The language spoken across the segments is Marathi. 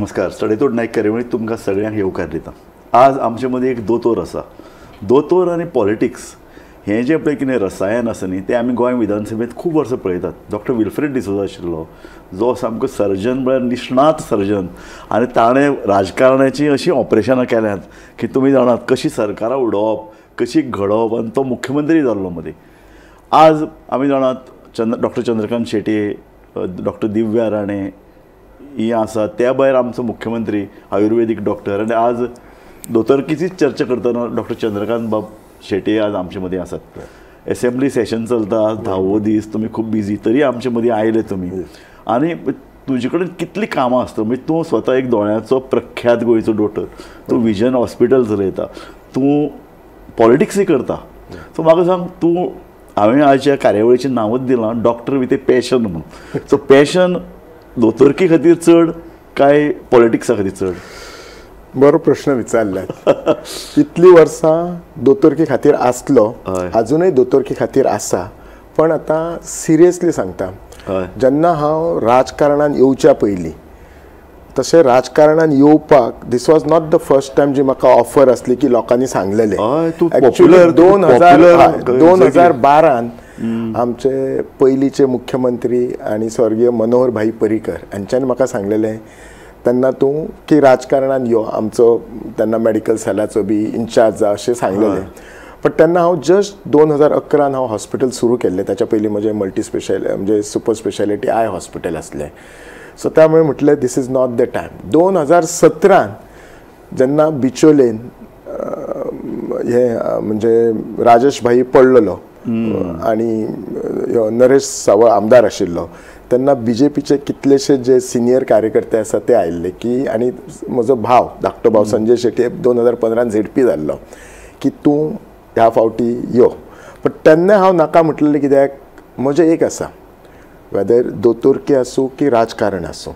नमस्कार. सडेतोड नाईक कार्यावळीत तुमकां सगळ्यांक येवकार दिता. आज आमचे मदीं एक दोतोर आसा. दोतोर आनी पॉलिटिक्स हें जें पळय कितें रसायन आसा न्ही तें आमी गोंय विधानसभेंत खूब वर्सां पळयतात. डॉक्टर विल्फ्रेड डिसोजा आशिल्लो जो सामको सर्जन म्हळ्यार निष्णात सर्जन आनी ताणें राजकारणाची अशीं ऑपरेशनां केल्यांत की तुमी जाणात कशी सरकारां उडोवप कशी घडोवप आनी तो मुख्यमंत्री जाल्लो मदीं. आज आमी जाणात डॉक्टर चंद्रकांत शेटये, डॉक्टर दिव्या राणे ही आसा. त्या भायर आमचो मुख्यमंत्री आयुर्वेदीक डॉक्टर आनी आज दोतोरकीचीच चर्चा करतना डॉक्टर चंद्रकांत बाब शेटये आज आमचे मदीं आसात. एसेंब्ली सेशन चलता, 10वो दीस, तुमी खूब बिजी तरी आमचे मदीं आयले तुमी. आनी तुजे कडेन कितलीं कामां आसता. म्हणजे तूं स्वता एक दोळ्याचो प्रख्यात गोंयचो दोतोर, तूं विजन हॉस्पिटल चलयता, तूं पॉलिटिक्सूय करता. सो म्हाका सांग, तूं हांवें आज ह्या कार्यावळीचें नांवच दिलां डॉक्टर विथ ए पॅशन म्हणून. सो पॅशन दोतोरकी खातीर चड काय पॉलिटिक्सा खातीर चड? बरो प्रश्न विचारल्यात. इतली वर्सां दोतोरकी खातीर आसलो, अजूनय दोतोरकी खातीर आसा. पण आतां सिरियसली सांगता, जेन्ना हांव राजकारणान येवच्या पयलीं तशें राजकारणान येवपाक this was not the first time जी म्हाका ऑफर आसली की लोकांनी सांगलेलें. एक्चुअली 2012 आमचे पयलींचे मुख्यमंत्री आनी स्वर्गीय मनोहर भाई पर्रीकर हांच्यांनी म्हाका सांगलेलें तेन्ना तूं की राजकारणान यो, आमचो तेन्ना मेडिकल सेलाचो बी इन्चार्ज जा अशें सांगलेलें. पण तेन्ना हांव जस्ट 2011 हांव हॉस्पिटल सुरू केल्लें. ताच्या पयलीं म्हजें मल्टी स्पेशल म्हणजे सुपर स्पेशालिटी आय हॉस्पिटल आसलें. सो त्यामुळे म्हटलें this is not the time. 2017 जेन्ना बिचोलेन हे म्हणजे राजेश भाई पडलेलो आनी नरेश सावळ आमदार आशिल्लो तेन्ना BJPचे कितलेशे जे सिनियर कार्यकर्ते आसा ते आयिल्ले की, आनी म्हजो भाव धाकटो भाव संजय शेट्ये 2015 ZP जाल्लो की तूं ह्या फावटी यो. पण तेन्ना हांव नाका म्हटलेलें कित्याक म्हजें एक आसा, वेदर दोतोरकी आसूं की राजकारण आसूं,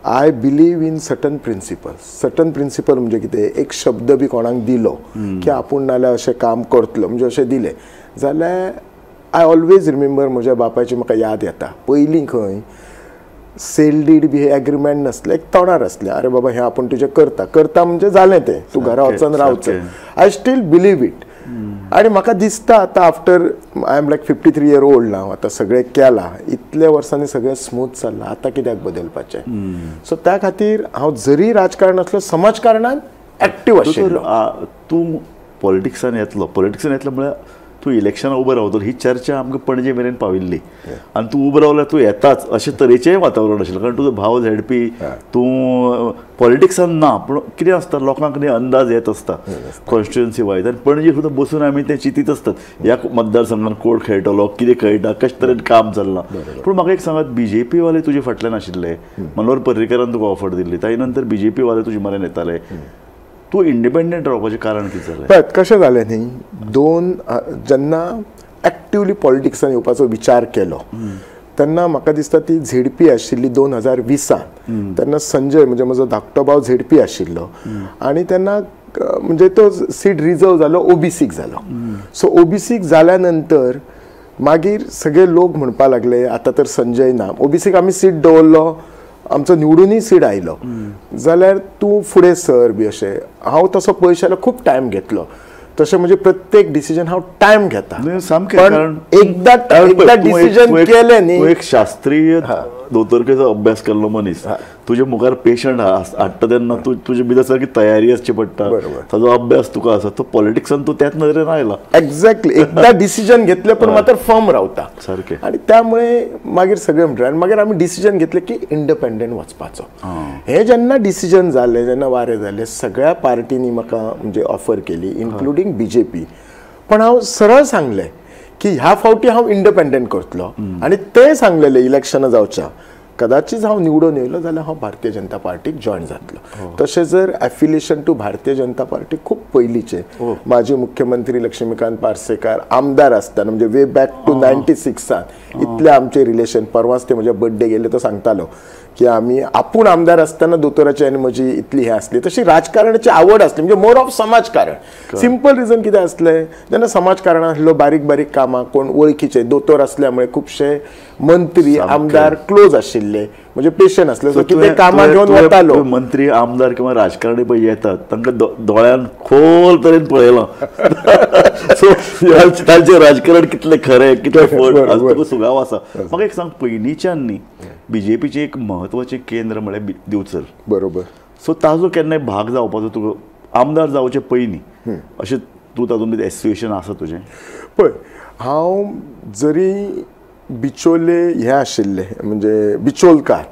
I believe in certain principle म्हणजे कितें, एक शब्द बी कोणाक दिलो की आपूण नाल्यार अशें काम करतलो म्हणजे अशें दिलें जाल्यार आय ऑलवेज रिमेंबर म्हज्या बापायची म्हाका याद येता. पयलीं खंय सेल डीड बी हे एग्रीमेंट नासलें, एक तोंडार आसलें, अरे बाबा हें आपूण तुजें करता म्हणजे जालें तें, तूं घरा वचून रावचें. I still believe it. आनी म्हाका दिसता आतां after I am like 53 year old नाव, आतां सगळें केलां, इतल्या वर्सांनी सगळें स्मूथ चल्लां, आतां कित्याक बदलपाचें. सो त्या खातीर हांव जरी राजकारण आसलो समाजकारणान एक्टीव आशिल्लो. तूं पॉलिटिक्सान येतलो म्हळ्यार तूं इलेक्शनां उबो रावतलो ही चर्चा आमकां पणजे मेरेन पाविल्ली. आनी तूं उबो रावल्यार तूं येताच अशें तरेचेंय वातावरण आशिल्लें. कारण तुजो भाव ZP, तूं पॉलिटिक्सान ना, पूण कितें आसता लोकांक न्ही अंदाज येत आसता कॉन्स्टिट्युएन्सी वायज. आनी पणजे सुद्दां बसून आमी तें चिंतीत आसतात ह्या मतदारसंघान कोण खेळटलो, कितें खेळटा, कशे तरेन काम चल्लां. पूण म्हाका एक सांगात, BJP वाले तुजे फाटल्यान आशिल्ले, मनोहर पर्रीकरान तुका ऑफर दिल्ली, ताचे नंतर BJP वाले तुजे म्हऱ्यान येताले. तूं इंडिपेंडंट रावपाचें कारण कितें जालें? पळय कशें जालें न्ही, जेन्ना एक्टिवली पॉलिटिक्सान येवपाचो विचार केलो तेन्ना म्हाका दिसता ती ZP आशिल्ली 2020. तेन्ना संजय म्हणजे म्हजो धाकटो भाव ZP आशिल्लो आनी तेन्ना म्हणजे तो सीट रिजर्व जालो OBCक जालो. सो OBCक जाल्या नंतर मागीर सगळे लोक म्हणपा लागले आतां तर संजय ना, OBCक आमी सीट दवरलो, आमचो निवडूनय सीट आयलो जाल्यार तूं फुडें सर बी अशें. हांव तसो पयशालो खूब टायम घेतलो, तशें म्हणजे प्रत्येक डिसिजन हांव टायम घेता. सामकें. पण एकदा डिसिजन केलें न्ही, एक शास्त्रीय दोतोरकेचो अभ्यास केल्लो मनीस, तुजे मुखार पेशंट हाडटा तेन्ना तुजे भितर सारकी तयारी आसची पडटा, ताजो अभ्यास तुका आसा. तो पॉलिटिक्सान तूं त्याच नदरेन आयला. एक्झॅक्टली. एकदा डिसिजन घेतलें पण मात्र फर्म रावता सारकें. आनी त्यामुळे मागीर सगळें म्हणटा आनी मागीर आमी डिसिजन घेतलें की इंडिपेंडंट वचपाचो. हें जेन्ना डिसिजन जालें, जेन्ना वारें जालें, सगळ्या पार्टींनी म्हाका म्हणजे ऑफर केली इन्क्लुडींग BJP. पण हांव सरळ सांगलें की ह्या फावटी हांव इंडिपेंडंट करतलो. आनी ते सांगलेलें इलेक्शनां जावच्या कदाचित हांव निवडून येयलो जाल्यार हांव भारतीय जनता पार्टीक जॉयन जातलो. तशें जर affiliation to Bharatiya Janata party खूब पयलींचे, माजी मुख्यमंत्री लक्ष्मीकांत पार्सेकार आमदार आसतना म्हणजे वे बॅक टू 96 इतले आमचे रिलेशन. परवांच ते म्हज्या बर्थडे गेले तो सांगतालो की आम्ही आपूण आमदार असताना दोतोराची आनी म्हजी इतली हे असली तशी राजकारणाची आवड असली म्हणजे मोर ऑफ समाजकारण सिंपल रिजन कितें असलें जेन्ना समाजकारण आसलो बारीक बारीक कामां कोण वळखीचे दोतोर असल्यामुळे खुबशे मंत्री आमदार क्लोज आशिल्ले म्हणजे पेशंट असले सो कितें कामां घेवन वतालो मंत्री आमदार किंवा राजकारणी पळय येतात तांकां दोळ्यान खोल तरेन पळयलां सो तांचें राजकारण कितलें खरें कितलें फट सुगाव आसा म्हाका एक सांग पयलींच्यान न्ही बीजेपीचें एक म्हत्वाचें केंद्र म्हळ्यार दिवचल बरोबर सो ताजो केन्नाय भाग जावपाचो तुका आमदार जावचे पयलीं अशें तूं तातूंत एसोसिएशन आसा तुजें पळय हांव जरी बिचोले हे आशिल्ले म्हणजे बिचोलकार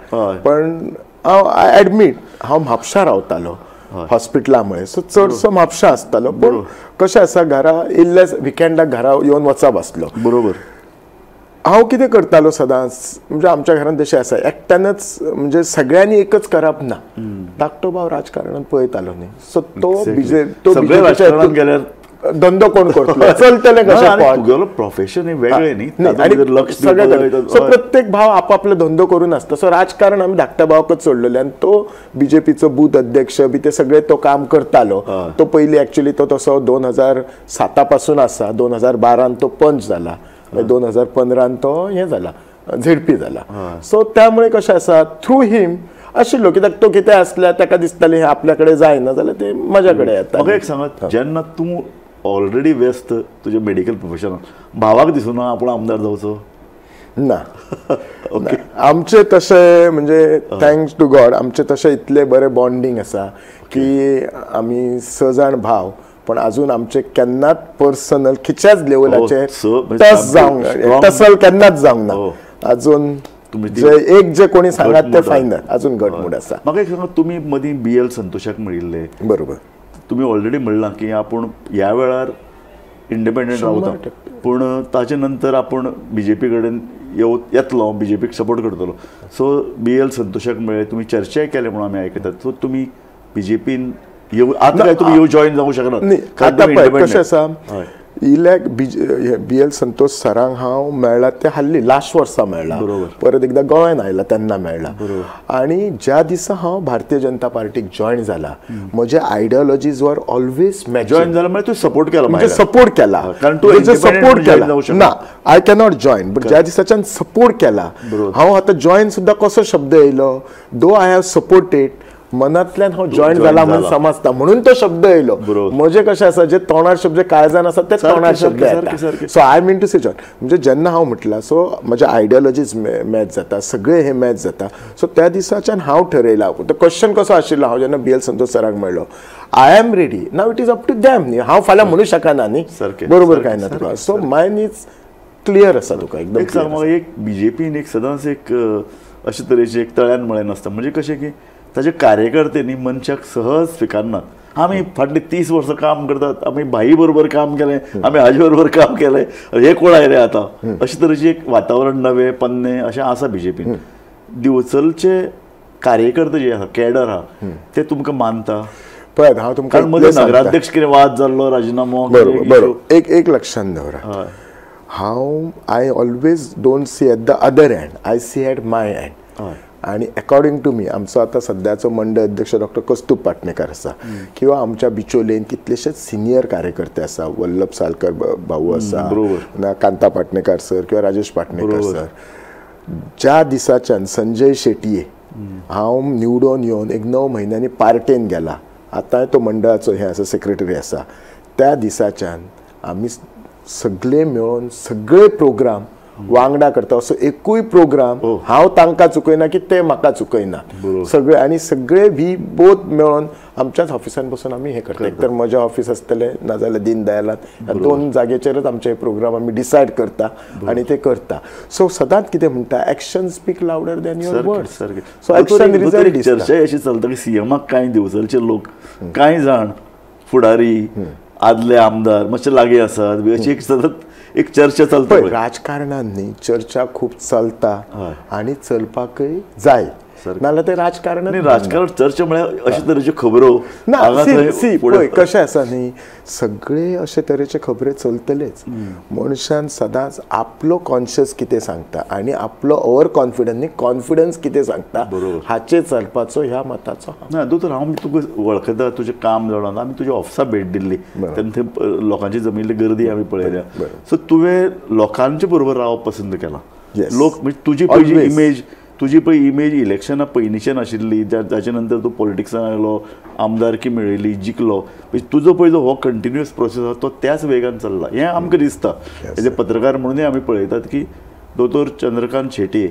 पण हांव आय एडमीट हांव म्हापशा रावतालो हॉस्पिटला मुळे सो चडसो म्हापशा आसतालो पूण कशें आसा घरा इल्ले विकेंडाक घरा येवन वचप आसलो बरोबर हांव कितें करतालो सदांच म्हणजे आमच्या घरांत तशें आसा एकट्यानच म्हणजे सगळ्यांनी एकच करप ना धाकटो भाव राजकारणांत पळयतालो न्ही सो तो गेल्यार धंदो कोण करतलो चलतलें कशें तुगेलो प्रोफेशन हे वेगळें न्ही सो प्रत्येक भाव आपापलो धंदो करून आसता सो राजकारण आमी धाकट्या भावाकच सोडलेले आनी तो बीजेपीचो बूथ अध्यक्ष बी ते सगळे तो काम करतालो तो पयलीं एक्चुअली तो तसो 2007 पासून आसा 2012 तो पंच जाला 2015 तो हे जाला झेडपी जाला सो त्यामुळे कशें आसा थ्रू हिम आशिल्लो कित्याक तो कितें आसल्यार ताका दिसतालें हें आपल्या कडेन जायना जाल्यार ते म्हज्या कडेन येता म्हाका एक सांगात जेन्ना तूं ऑलरेडी व्यस्त तुजे मेडिकल प्रोफेशनान भावाक दिसूना आपूण आमदार जावचो ना आमचे तशें म्हणजे थँक्स टू गॉड आमचे तशें इतले बरें बॉन्डिंग आसा की आमी 6 जाण भाव पण अजून आमचे केन्नाच पर्सनल खिच्याच लेवलाचेर टस जावंक टसल केन्नाच जावंक ना अजून जे कोणी सांगात ते फायनल अजून घटमूट आसा म्हाका एक सांगा तुमी मदीं BL संतोशाक मेळिल्ले बरोबर तुमी ऑलरेडी म्हणलां की आपूण ह्या वेळार इंडिपेंडंट रावता पूण ताचे नंतर आपूण बीजेपी कडेन येतलो बीजेपीक सपोर्ट करतलो सो BL संतोशाक मेळ्ळे तुमी चर्चाय केले म्हणून आमी आयकतात सो तुमी बीजेपीन आतां काय तुमी जॉईन जावंक शकनात कशें आसा इलेक्ट BL संतोष सरांक हांव मेळ्ळा ते हाल्ली लास्ट वर्सा मेळ्ळा परत एकदा गोंयान आयला तेन्ना मेळ्ळा आनी ज्या दिसा हांव भारतीय जनता पार्टीक जॉईन जाला म्हजे आयडियोलॉजीज वर ऑलवेज जॉईन जाला म्हणजे तू सपोर्ट केला म्हणजे सपोर्ट केला कारण तू सपोर्ट केला ना आय कॅनॉट जॉईन बट ज्या दिसाच्यान सपोर्ट केला हांव आतां जॉईन सुद्दां कसो शब्द येयलो दो आय हॅव सपोर्टेड मनांतल्यान हांव जॉईन जाला म्हणून समजता म्हणून तो शब्द येयलो म्हजे कशें आसा जे तोंडार शब्द काळजान आसा ते तोंडार शब्द येता so I mean to say join म्हणजे जेन्ना हांव म्हटलां सो म्हजे आयडियोलॉजीज मॅच जाता सगळे हे मॅच जाता सो त्या दिसाच्यान हांव थरयला तो क्वेश्चन कसो आशिल्लो हांव जेन्ना BL संतोष सराक मेळ्ळो आय एम रेडी नाव it is up to them न्ही हांव फाल्यां म्हणूं शकना न्ही बरोबर काय ना तुका सो मायन इज क्लियर आसा तुका एकदम एक बीजेपीन एक सदांच एक अशे तरेचे एक तळ्यान म्हळें नासता म्हणजे कशें की ताजे कार्यकर्ते न्ही मनशाक सहज स्विकारनात आमी फाटली 30 वर्सां काम करतात आमी भाई बरोबर काम केलें आमी हाजे बरोबर काम केलें हे कोण आयले आतां अशे तरेचे एक वातावरण नवें पन्ने अशें आसा बीजेपीन दिवचलचे कार्यकर्ते जे आसा कॅडर आहा ते तुमकां मानता पळय हांव तुमकां नगराध्यक्ष कितें वाद जाल्लो राजिनामो बरोबर एक लक्षांत दवरा हांव I always don't see at the other end I see at my end आणि अकॉर्डिंग टू मी आमचो आता सध्याचो मंडळ अध्यक्ष डॉक्टर कौस्तुभ पाटणेकर आसा किंवा आमच्या बिचोलेन कितलेशेच सिनियर कार्यकर्ते आसा वल्लभ सालकर भाऊ आसा कांता पाटणेकर सर किंवा राजेश पाटणेकर सर ज्या दिसाच्यान संजय शेटये हांव निवडून येवन एक 9 म्हयन्यांनी पार्टेन गेला आतां तो मंडळाचो हे आसा सेक्रेटरी आसा त्या दिसाच्यान आमी सगळे मेळून सगळे प्रोग्राम वांगडा करता असो एकूय प्रोग्राम हांव तांकां चुकयना की ते म्हाका चुकयना सगळे आनी सगळे वी बोथ मेळून आमच्याच ऑफिसान बसून आमी हे करता एक तर म्हजें ऑफिस आसतलें नाजाल्यार दीनदयालात ह्या 2 जागेचेरच आमचे प्रोग्राम आमी डिसायड करता आनी ते करता सो सदांच कितें म्हणटा action speak louder than your words so action result चर्चा अशी चलता की सीएमाक कांय दिवचलचे लोक कांय जाण फुडारी आदले आमदार मातशे लागीं आसात अशी एक सतत एक चर्चा चलता राजकारणांनी चर्चा खूप चलता आणि चलपाकय जाय नाल्यार ते राजकारण राजकारण चर्चा म्हळ्यार अशे तरेच्यो खबरो पळय कशें आसा न्ही, सगळे अशे तरेचे खबरे चलतलेच. मनशान सदांच आपलो कॉन्शियस कितें सांगता आनी आपलो ओवर कॉन्फिडन्स कितें सांगता हाचेर चलपाचो ह्या मताचो. ना दोतोर, हांव तुका वळखता, तुजें काम जाणां, आमी तुज्या ऑफिसा भेट दिल्ली तेन्ना थंय लोकांची जमिल्ली गर्दी आमी पळयल्या. सो तुवें लोकांचे बरोबर रावप पसंत केला. लोक म्हणजे तुजी पळय इमेज इलेक्शना पयलींच्यान आशिल्ली, जाचे नंतर तूं पॉलिटिक्सान आयलो, आमदारकी मेळयली, जिखलो, म्हणजे तुजो पळय जो हो कंटिन्युअस प्रोसेस आसा तो त्याच वेगान चल्ला. हें आमकां दिसता. एज ए पत्रकार म्हणूनय आमी पळयतात की दोतोर चंद्रकांत शेटये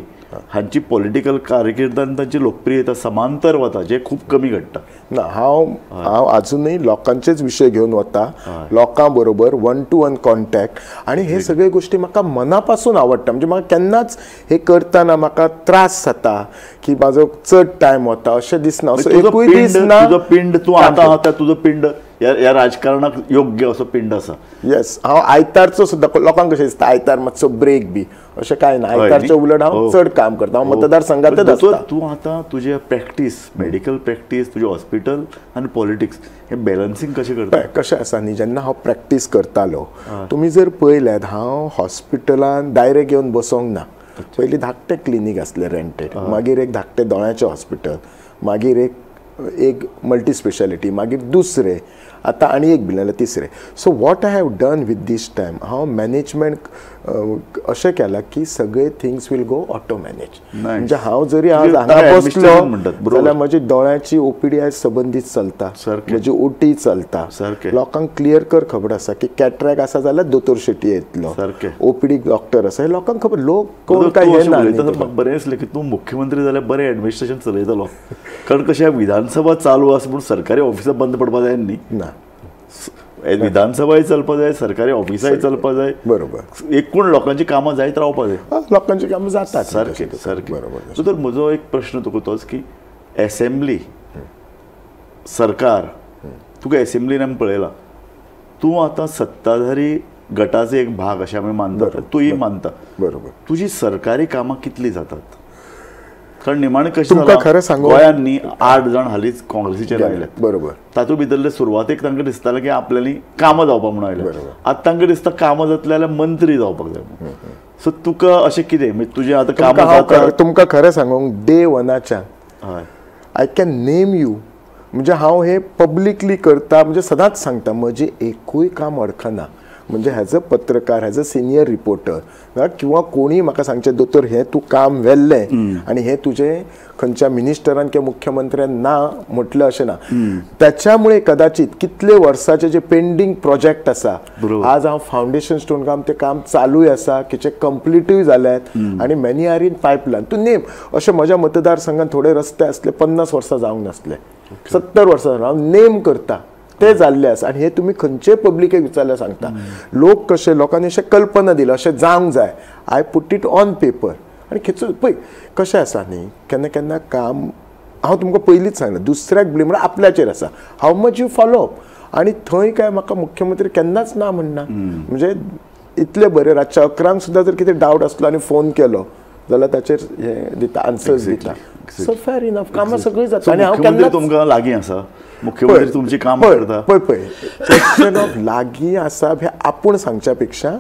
हांची पॉलिटिकल कारकिर्दांत तांची लोकप्रियता समांतर वता, जे खूब कमी घडटा. ना हांव अजूनय लोकांचेच विशय घेवन वता, लोकां बरोबर 1-to-1 कॉन्टॅक्ट, आनी हे सगळे गोष्टी म्हाका मनापासून आवडटा. म्हणजे म्हाका केन्नाच हे करतना म्हाका त्रास जाता की म्हाजो चड टायम वता अशें दिसना. तुजो पिंड तूं आतां आहा तुजो पिंड ह्या राजकारणाक योग्य असो पिंड आसा. येस, हांव आयतारचो सुद्दां लोकांक कशें दिसता आयतार मातसो ब्रेक बी अशें कांय ना. आयतारच्या उलट हांव चड काम करता, हांव मतदारसंघांतच आसता. तूं आतां तुजें प्रॅक्टीस, मेडिकल प्रॅक्टीस, तुजें हॉस्पिटल आनी पॉलिटिक्स हें बॅलन्सिंग कशें करता? कशें आसा न्ही, जेन्ना हांव प्रॅक्टीस करतालो तुमी जर पळयल्यात हांव हॉस्पिटलान डायरेक्ट येवन बसोंक ना. पयलीं धाकटें क्लिनीक आसलें रेंटेड, मागीर एक धाकटें दोळ्याचें हॉस्पिटल, मागीर एक मल्टी स्पेशालिटी, मागीर दुसरें, आतां आनी एक बिल्ड तिसरें. So what I have done with this time, हांव मॅनेजमेंट अशें केलां की सगळे things will go auto manage. म्हणजे हांव जरी आज हांगा बसलो जाल्यार म्हजी दोळ्याची ओपीडी आयज संबंदीत चलता, म्हजी ओटी चलता. लोकांक क्लियर कर खबर आसा की कॅटरॅक्ट आसा जाल्यार दोतोर शेट्टी येतलो, ओपीडी डॉक्टर आसा हे लोकांक खबर. लोक कोण काय हे ना. म्हाका बरें दिसलें की तूं मुख्यमंत्री जाल्यार बरें एडमिनिस्ट्रेशन चलयतलो, कारण कशें विधानसभा चालू आसा पूण सरकारी ऑफिसां बंद पडपा जाय न्ही. ना, विधानसभाय चलपा जाय, सरकारी ऑफिसाय चलपा जाय, बरोबर. एकूण लोकांची कामां जायत रावपा जाय, लोकांची कामां जातात सारकें सारकें. सो तर म्हजो एक प्रश्न तुका तोच की एसेंब्ली सरकार, तुका एसेंब्लीन आमी पळयलां, तूं आतां सत्ताधारी गटाचो एक भाग अशें आमी मानतात, तूंय मानता. बरोबर. तुजी सरकारी कामां कितलीं जातात? कारण निमाणें कशें खरें सांगू, गोंयांत न्ही 8 जाण हालींच काँग्रेसीचेर आयल्यात. बरोबर. तातूंत भितरले सुरवातेक तांकां दिसतालें की आपल्याली कामां जावपाक म्हणून आयल्या. आतां तांकां दिसता कामां जातली जाल्यार मंत्री जावपाक जाय. सो तुका अशें कितें म्हणजे तुजें आतां कामां? तुमकां खरें सांगूंक डे वनाच्यान आय कॅन नेम यू, म्हणजे हांव हे पब्लिकली करता, म्हणजे सदांच सांगता म्हजें एकूय काम अडखना. म्हणजे हॅज अ पत्रकार, हॅज अ सिनियर रिपोर्टर किंवा कोणी म्हाका सांगचें दोतोर हें तूं काम व्हेल्लें आनी हें तुजें खंयच्या मिनिस्टरान किंवा मुख्यमंत्र्यान ना म्हटलें अशें ना. त्याच्यामुळे कदाचित कितले वर्साचे जे पेंडींग प्रोजेक्ट आसा, आज हांव फावंडेशन स्टोन काम ते काम चालूय आसा, किचे कंप्लिटूय जाल्यात आनी मेनी आर इन पायपलायन. तूं नेम अशें म्हज्या मतदारसंघात थोडे रस्ते आसले 50 वर्सां जावंक नासले, 70 वर्सां हांव नेम करता ते जाल्ले आसा. आनी हे तुमी खंयचे पब्लिकेक विचारल्यार सांगता. लोक कशे, लोकांनी अशें कल्पना दिला अशें जावंक जाय, I put it on paper. आनी खेचून पळय कशें आसा न्ही, केन्ना केन्ना काम हांव तुमकां पयलींच सांगलां, दुसऱ्याक ब्लेम म्हणल्यार आपल्याचेर आसा. How much you follow up. आनी थंय काय म्हाका मुख्यमंत्री केन्नाच ना म्हणना. म्हणजे इतले बरे रातच्या 11 सुद्दां जर कितें डावट आसलो आनी फोन केलो जाल्यार ताचेर हे दिता, आन्सर्स दिता. सो फेर इनफ, कामां सगळीं जाता. आनी हांव केन्ना तुमकां लागीं आसा, मुख्यमंत्री तुमची काम करता. पळय क्वेश्चन ऑफ लागीं आसा हें आपूण सांगच्या पेक्षा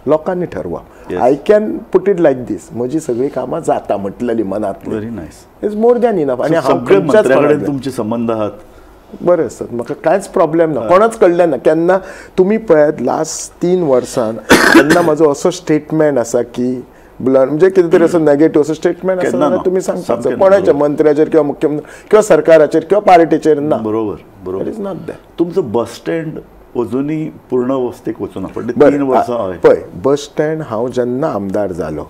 लोकांनी ठरवप. I can put it like this, म्हजी सगळीं कामां जाता म्हटलेली मनांतली. Very nice. Is more than enough. आनी हांव मंत्र्या कडेन तुमचे संबंध आहात बरे आसतात, म्हाका कांयच प्रॉब्लेम ना, कोणाच कडल्यान ना. केन्ना तुमी पळयात लास्ट 3 वर्सान केन्ना म्हजो असो स्टेटमेंट आसा की म्हणजे कितें तरी असं नेगेटिव्ह असं स्टेटमेंट आसा जाल्यार तुमी सांगता कोणाच्या मंत्र्याचेर किंवा मुख्यमंत्री किंवा सरकाराचेर किंवा पार्टीचेर ना. बरोबर बरोबर. Is not that. तुमचो बस स्टँड अजुनूय पूर्ण अवस्थेक वचूना, पण 3 वर्सां. पळय बस स्टँड हांव जेन्ना आमदार जालो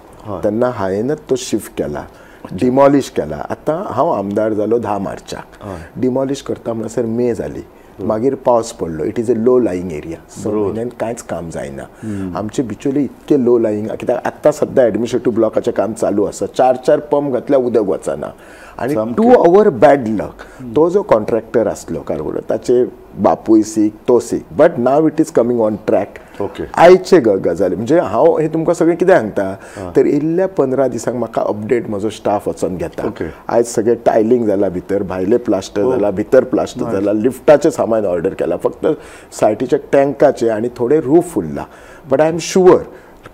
तेन्ना हांवेनच तो शिफ्ट केला, डिमॉलिश केला. आतां हांव आमदार जालो 10 मार्चाक, डिमॉलिश करता म्हणसर मे जाली, मागीर पावस पडलो. It is a low lying area, म्हयन्यान कांयच काम जायना. आमचे बिचोले इतके लो लायिंग, कित्याक आतां सद्दां एडमिनिस्ट्रेटिव्ह ब्लॉकाचें काम चालू आसा, 4 पंप घातल्यार उदक वचना. आणि टू अवर बॅड लक तो जो कॉन्ट्रॅक्टर असलो कारवडो ताचे बापूय सीख तो सीख but now it is coming on track. आयचे गजाली म्हणजे हांव हे तुमकां सगळें कितें सांगता तर इल्ल्या 15 दिसांक म्हाका अपडेट म्हजो स्टाफ वचून घेता. आयज सगळें टायलिंग जाला भितर, भायले प्लास्टर जाला, भितर प्लास्टर जाला, लिफ्टाचें सामान ऑर्डर केला, फक्त सायटीच्या टँकाचे आनी थोडे रूफ उरला. बट आय एम शुअर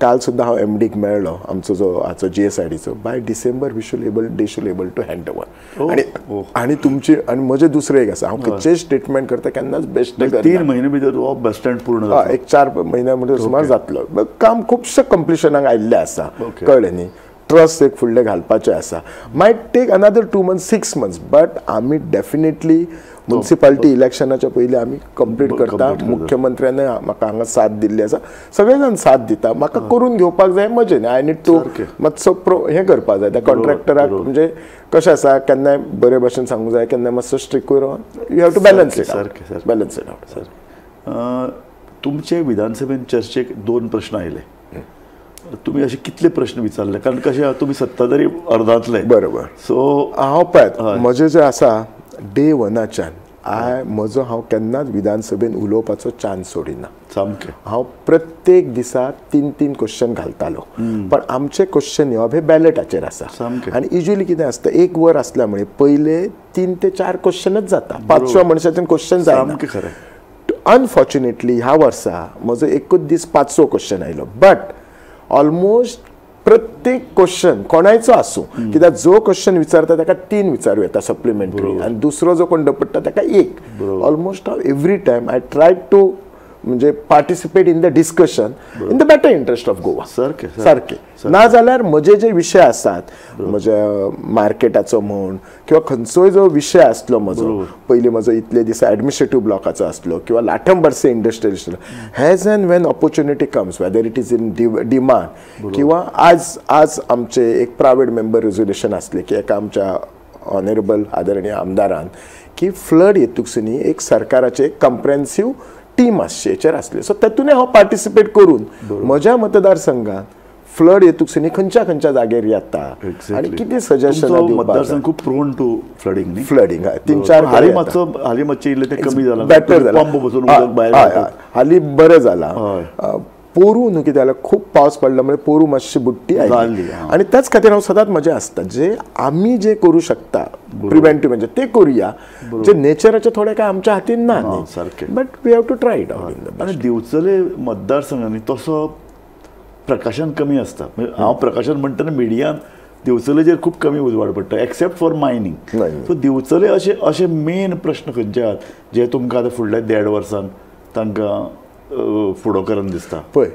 काल सुद्दां हांव एमडीक मेळ्ळो आमचो जो हाचो जीएसआयडीचो by December they should able to hand over. आनी तुमची आनी म्हजें दुसरें एक आसा हांव खंयचेय स्टेटमेंट करता केन्नाच बेस्ट 3 म्हयने भितर बस स्टँड पूर्ण एक 4 म्हयन्या भितर सुमार जातलो. काम खुबशे कंप्लिशनाक आयिल्लें आसा कळ्ळें न्ही. ट्रस्ट एक फुडलें घालपाचें आसा. Might take another 2 months 6 months but आमी डेफिनेटली म्युनिसिपालिटी इलेक्शनाच्या पयलीं आमी कंप्लीट करता. मुख्यमंत्र्यान म्हाका हांगा साथ दिल्ली आसा, सगळे जाण साथ दिता. म्हाका करून घेवपाक जाय मजेन. आय नीड टू मातसो हें करपाक जाय त्या कॉन्ट्रॅक्टराक. म्हणजे कशें आसा केन्नाय बरे भशेन सांगूंक जाय, केन्नाय मातसो स्ट्रिक्टूय रावन you have to balance it out. तुमचे विधानसभेन चर्चेक 2 प्रश्न आयले. तुम्ही असे कितले प्रश्न विचारले कारण कशें तुमी सत्ताधारी अर्दांतले बरोबर. सो हांव पळय म्हजें जें आसा डे 1च्यान हांव केन्नाच विधानसभेन उलोवपाचो चान्स सोडिना. सामकें हांव प्रत्येक दिसा 3 क्वेश्चन घालतालो. पण आमचे क्वेश्चन येवप हे बॅलेटाचेर आसा. आनी युजली कितें आसता 1 वर आसल्या मुळे पयले 3 ते 4 क्वेश्चनच जाता. 500 मनशांच्यान क्वेश्चन जायना. अनफॉर्च्युनेटली ह्या वर्सा म्हजो एकूच दीस 500 क्वेश्चन आयलो. बट ऑलमोस्ट प्रत्येक क्वेश्चन कोणायचो आसूं कित्याक जो क्वेश्चन विचारता ताका 3 विचारूं येता सप्लिमेंटरी आनी दुसरो जो कोण डपडटा ताका 1. ऑलमोस्ट हांव every time I try to म्हणजे participate in the discussion in the better interest of Goa. सारके ना जाल्यार म्हजे जे विशय आसात म्हज्या मार्केटाचो म्हण किंवा खंयचोय जो विशय आसलो म्हजो पयलीं म्हजो इतले दीस एडमिनिस्ट्रेटिव्ह ब्लॉकाचो आसलो किंवा Lathambarcem industrial as and when opportunity comes whether it is in demand किंवा आज आमचे एक प्रायवेट मेंबर रेजोल्युशन आसले की एका आमच्या ऑनरेबल आदरणीय आमदारान की फ्लड येतूकसुनी एक सरकाराचे एक कंप्रेन्सिव्ह टीम आसचेर आसले. सो तातूंत हांव पार्टिसिपेट करून म्हज्या मतदारसंघात फ्लड येतूकसुनी खंयच्या जाग्यार येता आनी कितें सजेशनां मतदारसंघ खूब प्रोन टू फ्लडिंग 3-4 हालीं मातशें इल्लें तें कमी जालां. बेटर जालां. हालीं बरें जालां. पोरू न्हू कितें जाल्यार खूब पावस पडला म्हणजे पोरू मातशी बुट्टी आयली आनी त्याच खातीर हांव सदांच म्हजें आसता जे आमी जे करूं शकता प्रिव्हेंटिव्ह म्हणजे ते करुया. जे नेचराचे थोडे काय आमच्या हातीन ना न्ही but we have to try it out. आनी दिवचले मतदारसंघांनी तसो प्रकाशन कमी आसता. हांव प्रकाशन म्हणटना मिडियान दिवचलेचेर खूब कमी उजवाड पडटा एक्सेप्ट फॉर मायनींग. सो दिवचले अशे मेन प्रश्न खंयचे आहात जे तुमकां आतां फुडल्या 1.5 वर्सान तांकां फुडो करून दिसता. पळय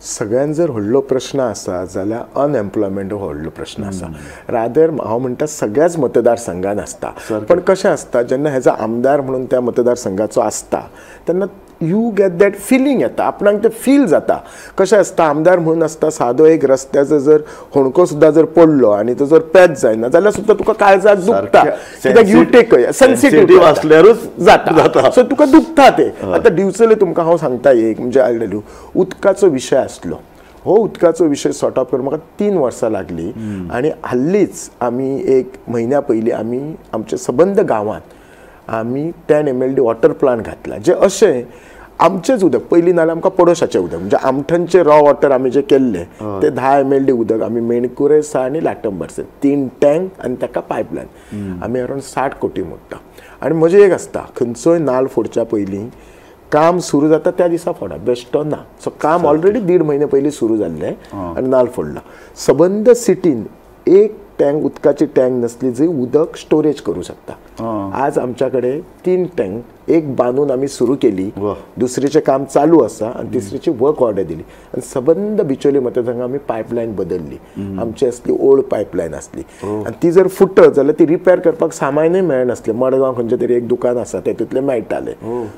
सगळ्यान जर व्हडलो प्रश्न आसा जाल्यार अनएम्प्लॉयमेंट हो व्हडलो प्रश्न आसा. रादर हांव म्हणटा सगळ्याच मतदारसंघान आसता. पण कशें आसता जेन्ना हेजो आमदार म्हणून त्या मतदारसंघाचो आसता तेन्ना यू गेट दॅट फिलींग येता आपणाक ते फील जाता. कशें आसता आमदार म्हणून आसता सादो एक रस्त्याचो जर होणको सुद्दां जर पडलो आनी तो जर पॅच जायना जाल्यार सुद्दां तुका काळजाक दुखता कित्याक यू टेक सेन्सिटिव्ह आसल्यारूच जाता. सो तुका दुखता ते. आतां दिवचले तुमकां हांव सांगता एक म्हणजे आयलेलो उदकाचो विशय आसलो. हो उदकाचो विशय सॉर्ट आउट करून म्हाका 3 वर्सां लागली आनी हाल्लीच आमी 1 म्हयन्या पयलीं आमी आमच्या सबंद गांवांत आमी 10 MLD वॉटर प्लांट घातला. जे अशें आमचेच उदक पयलीं नाल्यार आमकां पडोशाचें उदक म्हणजे आमठणचे रॉ वॉटर आमी जे केल्ले ते 10 MLD उदक आमी मेणकुरेसा आनी लाटंबरसे 3 टँक आनी ताका पायपलायन आमी अरावंड 60 कोटी मोडटा. आनी म्हजें एक आसता खंयचोय नाल्ल फोडच्या पयलीं काम सुरू जाता त्या दिसा फोडा बेश्टो ना. सो काम ऑलरेडी 1.5 म्हयने पयलीं सुरू जाल्लें आनी नाल्ल फोडला. सबंद सिटीन एक टँक उदकाची टँक नसली जंय उदक स्टोरेज करूं शकता. आज आमच्या कडेन 3 टँक एक बांदून आमी सुरू केली. दुसरीचें काम चालू आसा आनी तिसरीची वर्क ऑर्डर दिली आनी सबंद बिचोली मतदारसंघात आमी पायपलायन बदलली. आमची असली ओल्ड पायपलायन आसली आनी ती जर फुटत जाल्यार ती रिपेर करपाक सामानूय मेळनासलें. मडगांव खंयचें तरी एक दुकान आसा तेतूंतलें मेळटालें.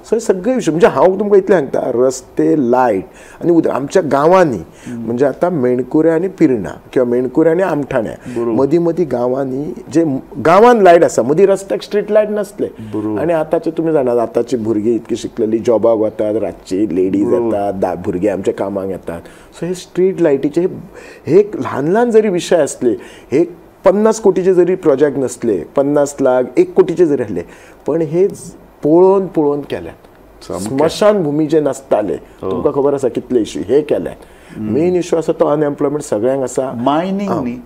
सो हे सगळे विशय म्हणजे हांव तुमकां इतलें सांगता रस्ते लायट आनी उदक आमच्या गांवांनी म्हणजे आतां मेणकुरे आनी पिर्णा किंवा मेणकुरे आनी आमठाण्या मदीं गांवांनी जे गांवांत लायट आसा मदीं रस्त्याक स्ट्रीट लायट नसले आनी आतांचे तुमी जाणात आतांची भुरगीं इतकी शिकलेली जॉबाक वतात रातची लेडीज येतात भुरगे आमच्या कामाक येतात. सो हे स्ट्रीट लायटीचे हे ल्हान ल्हान जरी विशय आसले हे 50 कोटीचे जरी प्रोजेक्ट नसले, 50 लाख 1 कोटीचे जरी आसले, पण हे पळोवन पळोवन केल्यात. स्मशानभूमी जे नासताले तुमकां खबर आसा कितले इश्यू हे केल्यात. मेन इश्यू आसा तो अनएम्प्लॉयमेंट सगळ्यांक आसा. मायनिंग न्ही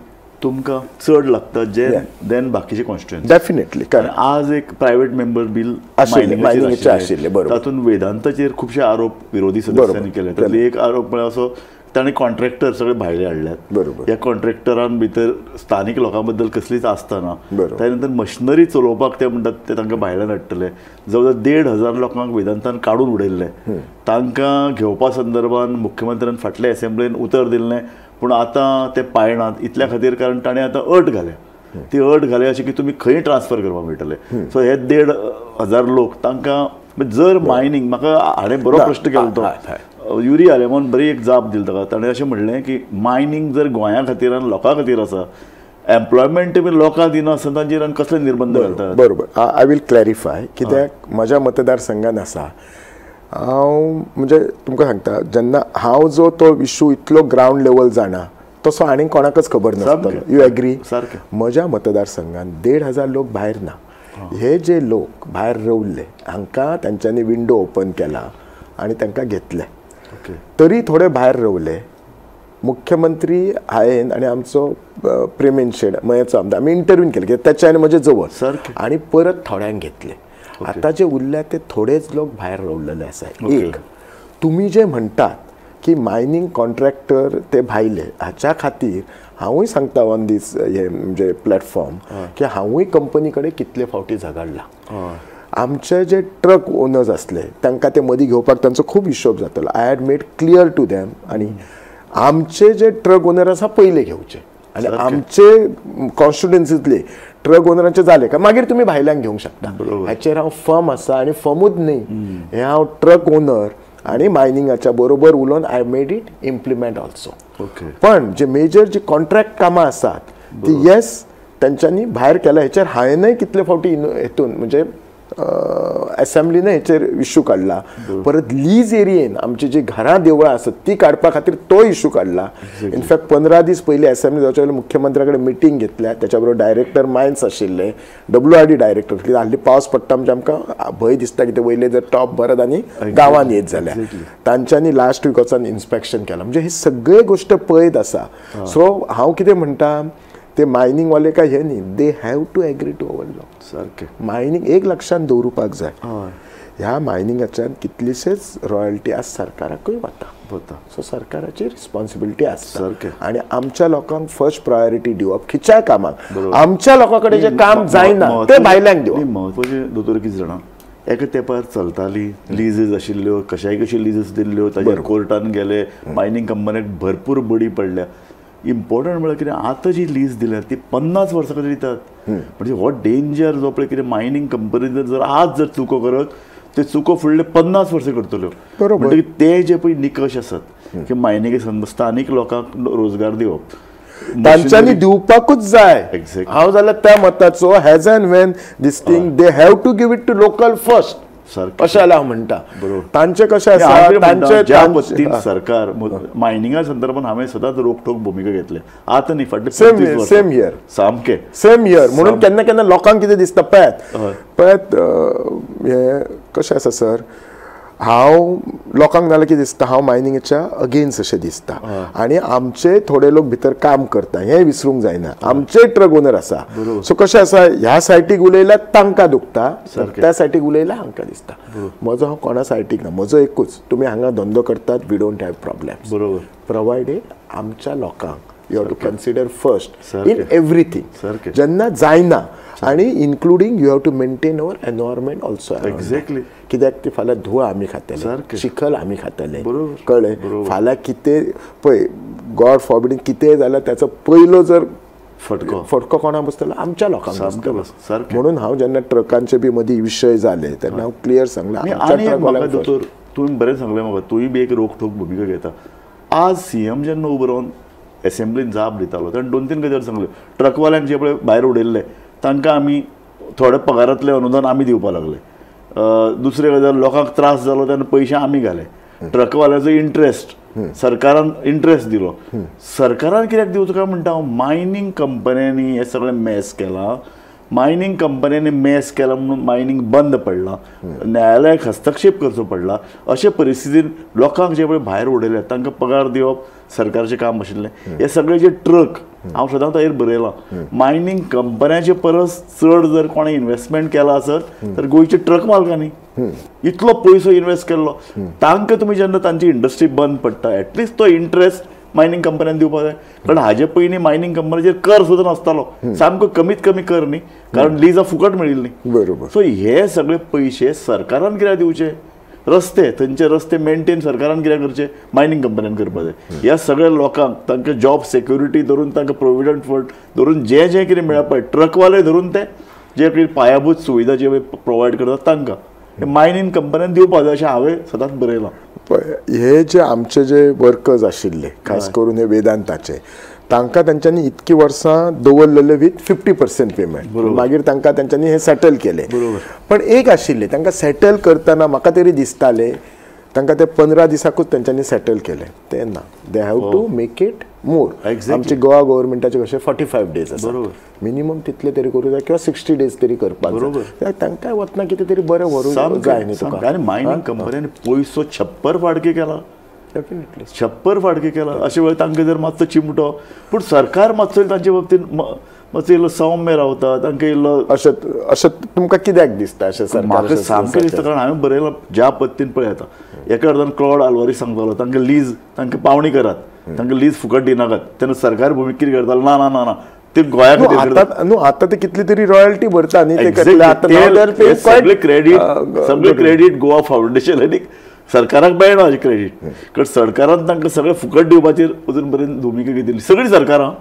तुमकां चड लागता जे देन बाकीचे कॉन्स्टिट्युएन्सी. डेफिनेटली. आज एक प्रायव्हेट मेंबर बिल मायनिंगेचे आशिल्ले. बरोबर. तातूंत वेदांताचेर खुबशे आरोप विरोधी सदस्यांनी केले. तातूंतले एक आरोप म्हळ्यार असो ताणें कॉन्ट्रॅक्टर सगळे भायले हाडल्यात. बरोबर. ह्या कॉन्ट्रॅक्टरान भितर स्थानीक लोकां बद्दल कसलीच आस्था ना. बरोबर. त्या नंतर मशिनरी चलोवपाक ते म्हणटात ते तांकां भायल्यान हाडटले. जवळ जवळ 1,500 लोकांक वेदांतान काडून उडयल्ले. तांकां घेवपा संदर्भान मुख्यमंत्र्यान फाटल्या असेंब्लीन उतर दिल्लें, पूण आतां ते पाळनात. इतल्या खातीर कारण ताणें आतां अट घाल्या. ती अट घाल्या अशी की तुमी खंय ट्रान्सफर करपाक मेळटले. सो हे 1,500 लोक तांकां जर मायनिंग म्हाका हाणें बरो प्रश्न केलो तो युरी आलेमोन बरी एक जाप दिली ताका. ताणें अशें म्हणलें की मायनिंग जर गोंया खातीर आनी लोकां खातीर आसा, एम्प्लॉयमेंट बी लोकां दिना आसतना तांचेर आनी कसले निर्बंध घालतात. बरोबर. I will clarify. कित्याक म्हज्या मतदारसंघान आसा, हांव म्हणजे तुमकां सांगता, जेन्ना हांव जो तो इश्यू इतलो ग्रावंड लेवल जाणा तसो आनीक कोणाकच खबर नासतलो. You agree? सारकें. म्हज्या मतदारसंघान 1,500 लोक भायर ना. हे जे लोक भायर रावल्ले हांकां तांच्यांनी विंडो ओपन केला आनी तांकां घेतले. तरी थोडे भायर रावले. मुख्यमंत्री हायेन आनी आमचो प्रेमेन शेड मयेचो आमदार आमी इंटरव्यू केले त्याच्या आनी म्हजे जवळ, आनी परत थोड्यांक घेतले. आता जे उरल्या ते थोडेच लोक भायर रावलेले आसा. एक तुमी जे म्हणटात की मायनिंग कॉन्ट्रॅक्टर ते भायले, हाच्या खातीर हांवूय सांगता ऑन दीस हे म्हणजे प्लॅटफॉर्म की हांवूय कंपनी कडेन कितले फावटी झगडला. आमचे जे ट्रक ओनर्स असले तांकां ते मदीं घेवपाक तांचो खूब हिशोब जातालो. I had made clear to them. आनी आमचे जे ट्रक ओनर आसा पयले घेवचे, आनी आमचे कॉन्स्टिट्युएन्सींतले ट्रक ओनरांचे जाले काय मागीर तुमी भायल्यांक घेवंक शकता. हाचेर हांव फर्म आसा. आनी फर्मूच न्ही, हे हांव ट्रक ओनर आनी मायनिंगाच्या बरोबर उलोवन I made it implement also. पण जे मेजर जी कॉन्ट्रॅक्ट कामां आसात ती येस तांच्यांनी भायर केल्या. हेचेर हांवेंनय कितले फावटी हेतून म्हणजे असेंब्लीन हेचेर इश्यू काडला. परत लीज एरियेन आमची जी घरां देवळां आसात ती काडपा खातीर तो इश्यू काडला. इनफॅक्ट 15 दीस पयलीं असेंब्ली जावचे वेळार मुख्यमंत्र्या कडेन मिटींग घेतल्या. त्याच्या बरोबर डायरेक्टर मायन्स आशिल्ले, WRD डायरेक्टर. कित्याक हाल्ली पावस पडटा म्हणजे आमकां भंय दिसता की ते वयले जर टॉप भरत आनी गांवांत येत जाल्यार तांच्यांनी लास्ट वीक वचून इन्स्पेक्शन केलां. म्हणजे हे सगळे गोश्ट पळयत आसा. सो हांव कितें म्हणटा, ते मायनिंग वाले काय हे न्ही, they have to agree to our law. सारकें. मायनिंग एक लक्षात दवरुपाक जाय, ह्या मायनिंगाच्यान कितलीशेच रॉयल्टी आज सरकाराकूय वता. सो सरकाराची रिस्पॉन्सिबिलिटी आसता. आनी आमच्या लोकांक फर्स्ट प्रायोरिटी दिवप खंयच्याय कामाक. आमच्या लोकां कडेन जे काम जायना ते भायल्यांक दिवप. म्हत्वाचें दोतोर कितें जाणा, एका तेंपार चलताली लिजीस आशिल्ल्यो, कशाय कशी लिजीस दिल्ल्यो, ताजेर कोर्टान गेले, मायनिंग कंपन्याक भरपूर बडी पडल्या. इम्पॉर्टंट म्हळ्यार कितें, आतां जी लीज दिल्या ती 50 वर्सां खातीर दितात. म्हणजे हो डेंजर जो पळय कितें मायनिंग कंपनी जर आज जर चुको करत ते चुको फुडले 50 वर्सां करतल्यो. म्हणटकीर ते जे पळय निकश आसात की मायनिंगे स्थानीक लोकांक रोजगार दिवप तांच्यांनी दिवपाकूच जाय. हांव जाल्यार त्या मताचो. As and when this thing they have to give it to local first अशें जाल्यार हांव म्हणटा. तांचे कशें आसा, सरकार मायनिंगा संदर्भात हांवें सदांच रोखठोक भुमिका घेतल्या. आतां न्ही, फाटले सेम हियर सामकें सेम हियर. म्हणून केन्ना केन्ना लोकांक कितें दिसता पळयात हे कशें आसा सर, हांव लोकांक नाल्यार कितें दिसता, हांव मायनिंगेच्या अगेन्स्ट अशें दिसता. आनी आमचे थोडे लोक भितर काम करता हें विसरूंक जायना. आमचे ट्रक ओनर आसा. सो कशें आसा, ह्या सायटीक उलयल्यार तांकां दुखता, त्या सायटीक उलयल्यार हांकां दिसता. म्हजो हांव कोणा सायटीक ना, म्हजो एकूच, तुमी हांगा धंदो करतात, वी डोंट हॅव प्रॉब्लेम्स. बरोबर. प्रोवायडेड आमच्या लोकांक you have to consider first in everything. जेन्ना जायना आनी including you have to maintain our environment also. Exactly. कित्याक ती फाल्यां धूळ आमी खातले, चिखल आमी खातले, कळ्ळें. फाल्यां कितें पळय, गॉड फॉरबिडीन कितेंय जाल्यार त्याचो पयलो जर फटको कोणाक बसतलो, आमच्या लोकांक बसतलो. म्हणून हांव जेन्ना ट्रकांचे बी मदीं विशय जाले तेन्ना हांव क्लियर सांगलां. दोतोर तुवें बरें सांगलें म्हाका, तुवें बी एक रोखठोक भुमिका घेता. आज CM जेन्ना उबो रावन एसेंब्लीन जाप दितालो तेन्ना 2-3 गजाली सांगल्यो. ट्रकवाल्यांक जे पळय भायर उडयल्ले तांकां आमी थोडे पगारांतलें अनुदान आमी दिवपाक लागले. दुसरे गजाल, लोकांक त्रास जालो तेन्ना पयशे आमी घाले. ट्रकवाल्याचो इंट्रस्ट सरकारान इंट्रस्ट दिलो. सरकारान कित्याक दिवचो काय म्हणटा हांव, मायनिंग कंपन्यांनी हे सगळें मॅस केलां. मायनिंग कंपन्यांनी मॅस केला म्हणून मायनिंग बंद पडला, न्यायालयाक हस्तक्षेप करचो पडला. अशे परिस्थितीन लोकांक जे पळय भायर उडयले तांकां पगार दिवप सरकारचें काम आशिल्लें. हे सगळे जे ट्रक हांव सदां ताचेर बरयलां, मायनिंग कंपन्याचे परस चड जर कोणें इन्व्हेस्टमेंट केला आसत तर गोंयचे ट्रक मालकांनी इतलो पयसो इन्व्हेस्ट केल्लो. तांकां तुमी जेन्ना तांची इंडस्ट्री बंद पडटा एटलिस्ट तो इंट्रस्ट मायनिंग कंपन्यांनी दिवपाक जाय. कारण हाजे पयलीं मायनिंग कंपनीचेर कर सुद्दां नासतालो, सामको कमीत कमी कर न्ही, कारण लिजां फुकट मेळिल्ली. बरोबर. सो हे सगळे पयशे सरकारान कित्याक दिवचे, रस्ते थंयचे रस्ते मेंटेन सरकारान कित्याक करचे, मायनिंग कंपन्यान करपाक जाय. ह्या सगळ्या लोकांक तांकां जॉब सेक्युरिटी धरून तांकां प्रोविडंट फंड धरून जे जे कितें मेळप पळय, ट्रकवाले धरून ते जे कितें पायाभूत सुविधा जे प्रोवायड करतात तांकां मायनिंग कंपन्यान दिवपाक जाय अशें हांवें सदांच बरयलां. हे जे आमचे जे वर्कर्स आशिल्ले खास करून हे वेदांताचे, तांकां तेंच्यांनी इतकी वर्सां दवरलेले विथ 50% पेमेंट, मागीर तांकां तेंच्यांनी हे सेटल केले. पण एक आशिल्ले तांकां सेटल करतना म्हाका तरी दिसताले तांकां ते 15 दिसाकूच तेंच्यांनी सेटल केले. ते ना, they have to make it more. आमचे गोवा गव्हर्मेंटाचे कशे 45 डेज आसा, मिनिमम तितले तरी करूं जाय किंवा 60 डेज तरी करपाक जाय. तांकां वतना कितें तरी बरें व्हरूंक जाय न्ही तुका. आनी मायनिंग कंपन्यांनी पयसो 56 फाटके केला, डेफिनेटली 56 फाटके केला. अशे वेळी तांकां जर मातसो चिमटो, पूण सरकार मातसो तांचे बाबतींत मातसो इल्लो सौम्य रावता, तांकां इल्लो अशें तुमकां कित्याक दिसता अशें सरकार? म्हाका सामकें दिसता, कारण हांवें बरयलां ज्या पद्दतीन पळय आतां एका अर्दान क्लॉड आल्वारीस सांगतालो तांकां लीज तांकां पावणी करात, तांकां लीज फुकट दिनाकात. तेन्ना सरकार भुमिका कितें करतालो, ना ना ना ना ते गोंया खातीर आतां ते कितली तरी रॉयल्टी भरता न्ही, सगळे क्रेडीट गोवा फावंडेशनांनी सरकाराक मेळना अशें क्रेडीट. कारण सरकारान तांकां सगळें फुकट दिवपाचेर अजून पर्यंत भुमिका घेतिल्ली सगळीं सरकारां,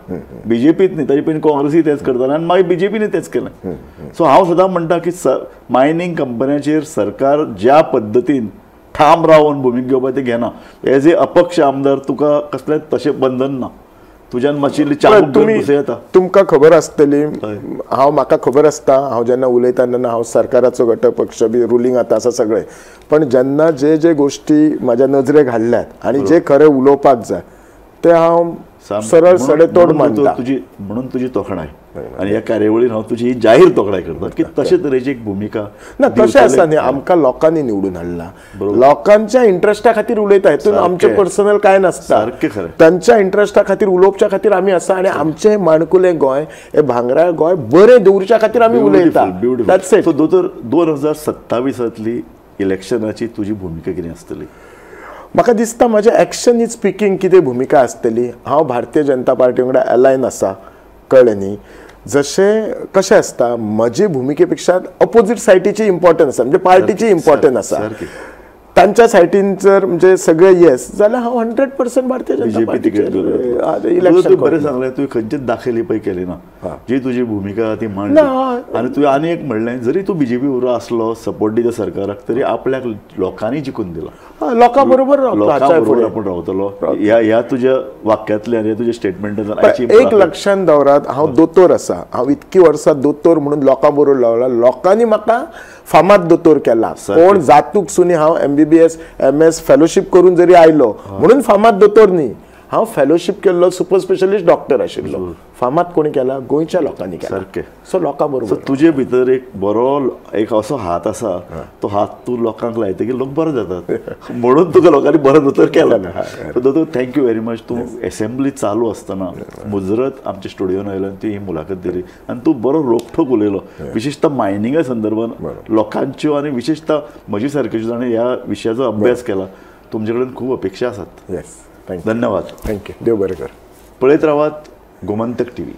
बीजेपीच न्ही, ताचे पयलीं काँग्रेसीय तेच करताले आनी मागीर बीजेपीन तेच केलें. सो हांव सदां म्हणटा की मायनिंग कंपन्यांचेर सरकार ज्या पद्दतीन ठाम रावन भुमिका घेवपाक ते घेना. एज ए अपक्ष आमदार तुका कसलेंच तशें बंधन ना, तुज्यान मातशी येता. तुमकां खबर आसतली, म्हाका खबर आसता, हांव जेन्ना उलयता तेन्ना हांव सरकाराचो घटक पक्ष बी रुलींग आतां आसा सगळें, पण जेन्ना जे जे गोश्टी म्हाज्या नजरेक हाडल्यात आनी जे खरें उलोवपाक जाय ते हांव सरळ सडेतोड मानता. म्हणून तुजी तोखणाय आनी ह्या कार्यावळीन हांव तुजी ही जाहीर तोखणाय करता की तशे तरेची एक भुमिका ना. तशें आसा न्ही, आमकां लोकांनी निवडून हाडला, लोकांच्या इंट्रस्टा खातीर उलयता, हितून आमचें पर्सनल कांय नासता. तांच्या इंट्रस्टा खातीर उलोवच्या खातीर आमी आसा आनी आमचें माणकुलें गोंय, हे भांगरा गोंय बरें दवरच्या खातीर आमी उलयता. That's it. सो दोतोर 2027 इलेक्शनाची तुजी भुमिका कितें आसतली? म्हाका दिसता म्हाजें एक्शन इज स्पिकींग कितें भुमिका आसतली. हांव भारतीय जनता पार्टी वांगडा अलायन आसा, कळ्ळें न्ही. जशें कशें आसता, म्हजी भुमिके अपोजीट सायडीची इम्पॉर्टन्स आसा, म्हणजे पार्टीची इम्पॉर्टन्स आसा. तांच्या सायडीन जर म्हणजे सगळे येस जाल्यार हांव 100% भारतीय जनता पार्टीचेर इलेक्शन. बरें सांगलें, तुवें खंयचीच दाखयली पळय केली ना, जी तुजी भुमिका ती मांडली. आनी तुवें आनी एक म्हणलें, जरी तूं बीजेपी बरोबर आसलो, सपोर्ट दिता सरकाराक, तरी आपल्याक लोकांनी जिखून दिला. लोकां बरोबर आपण रावतलो. ह्या तुज्या वाक्यांतल्यान, ह्या तुज्या स्टेटमेंटांतल्यान एक लक्षांत दवरात, हांव दोतोर आसा, हांव इतकी वर्सां दोतोर म्हणून लोकां बरोबर रावला. लोकांनी म्हाका फामाद दोतोर केला. कोण जातूक सुनी हांव MBBS MS फेलोशीप करून जरी आयलो म्हणून फामाद दोतोर न्ही, हांव फेलोशीप केल्लो सुपर स्पेशलिस्ट डॉक्टर आशिल्लो. फामाद कोणी केला? गोंयच्या लोकांनी केला. सो लोकां बरोबर तुजे भितर एक बरो एक असो हात आसा, तो हात तूं लोकांक लायतकीर लोक बरो जातात, म्हणून तुका लोकांनी बरो दोतोर केला. दोतोर थँक्यू व्हेरी मच. तूं असेंब्ली चालू आसतना मुजरत आमच्या स्टुडियोन आयल्यान ती ही मुलाखत दिली आनी तूं बरो रोखठोक उलयलो, विशेषतः मायनिंगा संदर्भात लोकांच्यो आनी विशेषतः म्हजे सारकेच्यो जाणें ह्या विशयाचो अभ्यास केला. तुमचे कडेन खूब अपेक्षा आसात. येस, धन्यवाद. थँक्यू. देव बरें कर. पळयत रावात गोमंतक TV.